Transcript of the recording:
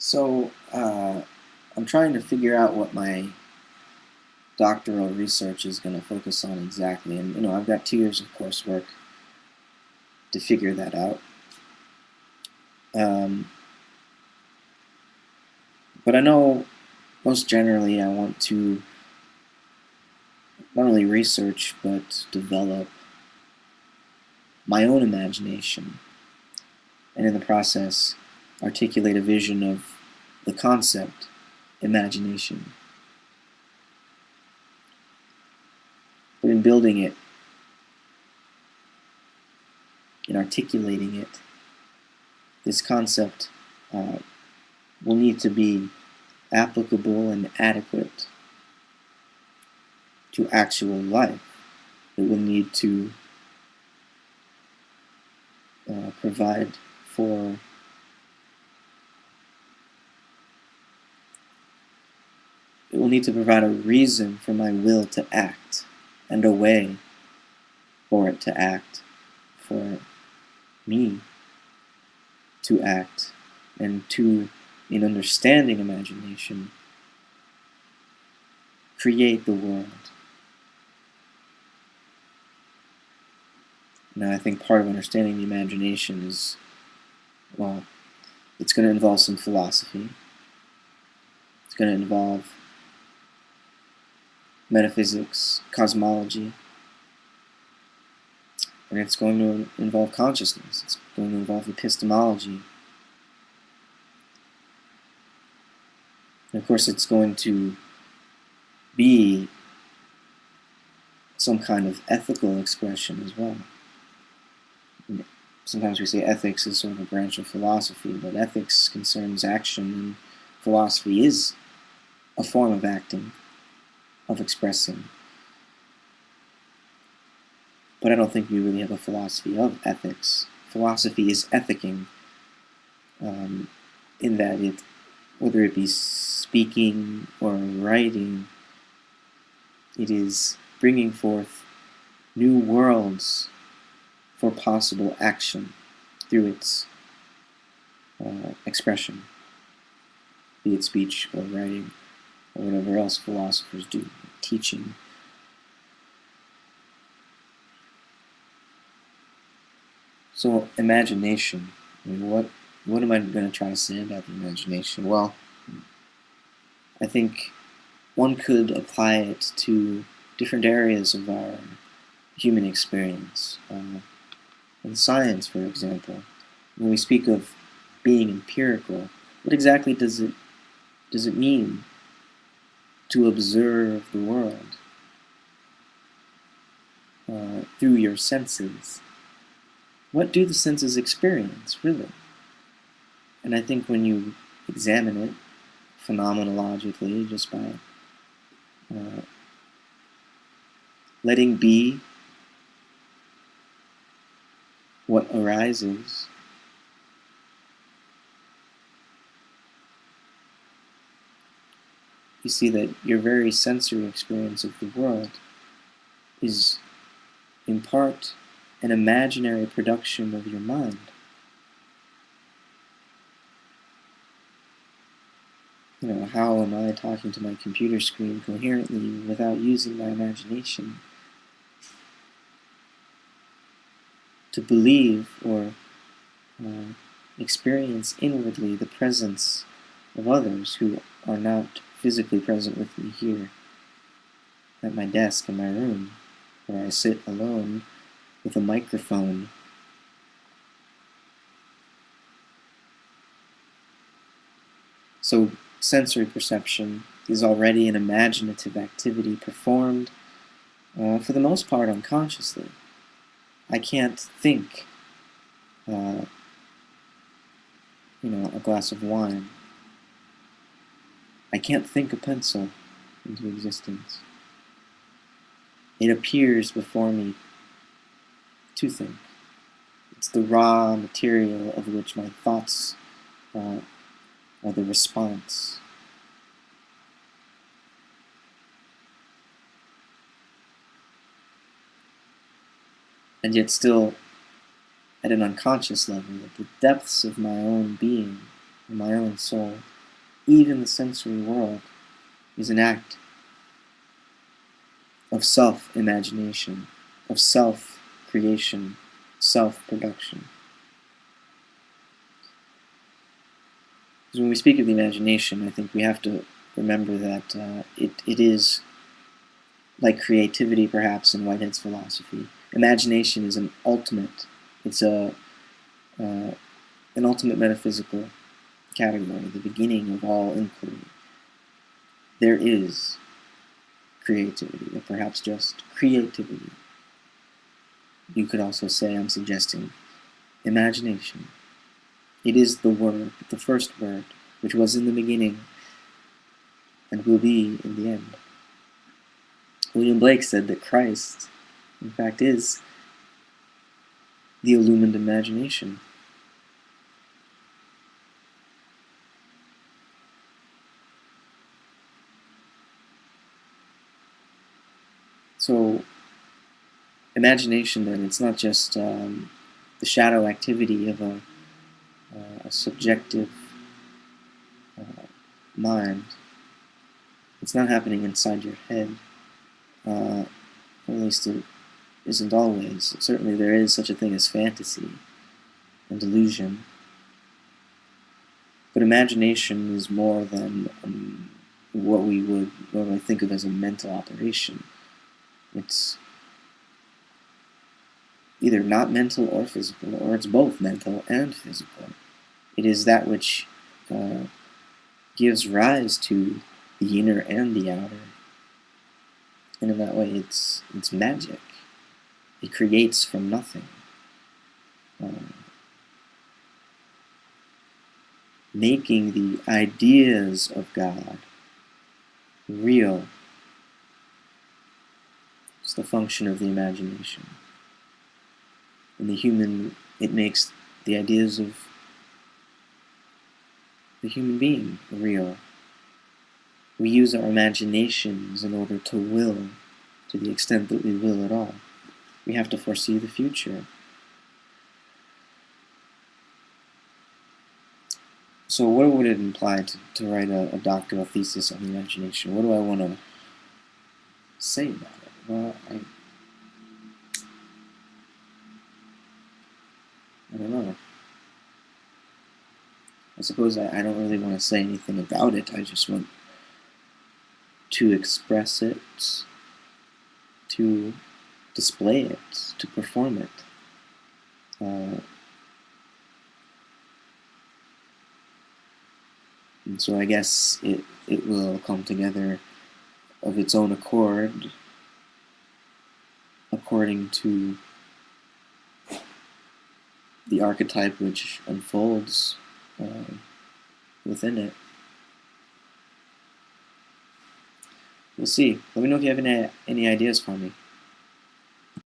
So, I'm trying to figure out what my doctoral research is going to focus on exactly. And, I've got 2 years of coursework to figure that out. Um, but I know most generally I want to not only research, but develop my own imagination. And in the process, articulate a vision of the concept, imagination. But in building it, in articulating it, this concept will need to be applicable and adequate to actual life. It will need to provide for it will need to provide a reason for my will to act and a way for it to act, for me to act, and to, in understanding imagination, create the world. Now, I think part of understanding the imagination is, well, it's going to involve some philosophy. It's going to involve metaphysics, cosmology, and it's going to involve consciousness. It's going to involve epistemology. And of course, it's going to be some kind of ethical expression as well. Sometimes we say ethics is sort of a branch of philosophy, but ethics concerns action, and philosophy is a form of acting, of expressing. But I don't think we really have a philosophy of ethics. Philosophy is ethicking, in that it, whether it be speaking or writing, it is bringing forth new worlds for possible action through its expression, be it speech or writing or whatever else philosophers do, teaching. So imagination, I mean, what am I going to try to say about the imagination? Well, I think one could apply it to different areas of our human experience. In science, for example, when we speak of being empirical, what exactly does it mean to observe the world through your senses? What do the senses experience, really? And I think when you examine it phenomenologically, just by letting be what arises, you see that your very sensory experience of the world is in part an imaginary production of your mind. How am I talking to my computer screen coherently without using my imagination? To believe or experience inwardly the presence of others who are not physically present with me here at my desk in my room, where I sit alone with a microphone. So sensory perception is already an imaginative activity performed, for the most part, unconsciously. I can't think, a glass of wine. I can't think a pencil into existence. It appears before me to think. It's the raw material of which my thoughts are the response. And yet still, at an unconscious level, at the depths of my own being, my own soul, even the sensory world is an act of self-imagination, of self-creation, self-production. Because when we speak of the imagination, I think we have to remember that it is like creativity, perhaps, in Whitehead's philosophy. Imagination is an ultimate, it's uh, an ultimate metaphysical category, the beginning of all inquiry. There is creativity, or perhaps just creativity. You could also say, I'm suggesting, imagination. It is the word, the first word, which was in the beginning and will be in the end. William Blake said that Christ, in fact, is the illumined imagination. So, imagination, then, it's not just the shadow activity of a subjective mind. It's not happening inside your head. At least it isn't always. Certainly there is such a thing as fantasy and delusion. But imagination is more than what we would normally think of as a mental operation. It's either not mental or physical, or it's both mental and physical. It is that which gives rise to the inner and the outer. And in that way, it's magic. It creates from nothing. Making the ideas of God real. It's the function of the imagination. In the human, it makes the ideas of the human being real. We use our imaginations in order to will, to the extent that we will at all. We have to foresee the future. So what would it imply to write a doctoral thesis on the imagination? What do I want to say about it? Well, I don't know. I suppose I don't really want to say anything about it. I just want to express it, to display it, to perform it. And so I guess it will come together of its own accord, according to the archetype which unfolds within it. We'll see. Let me know if you have any ideas for me.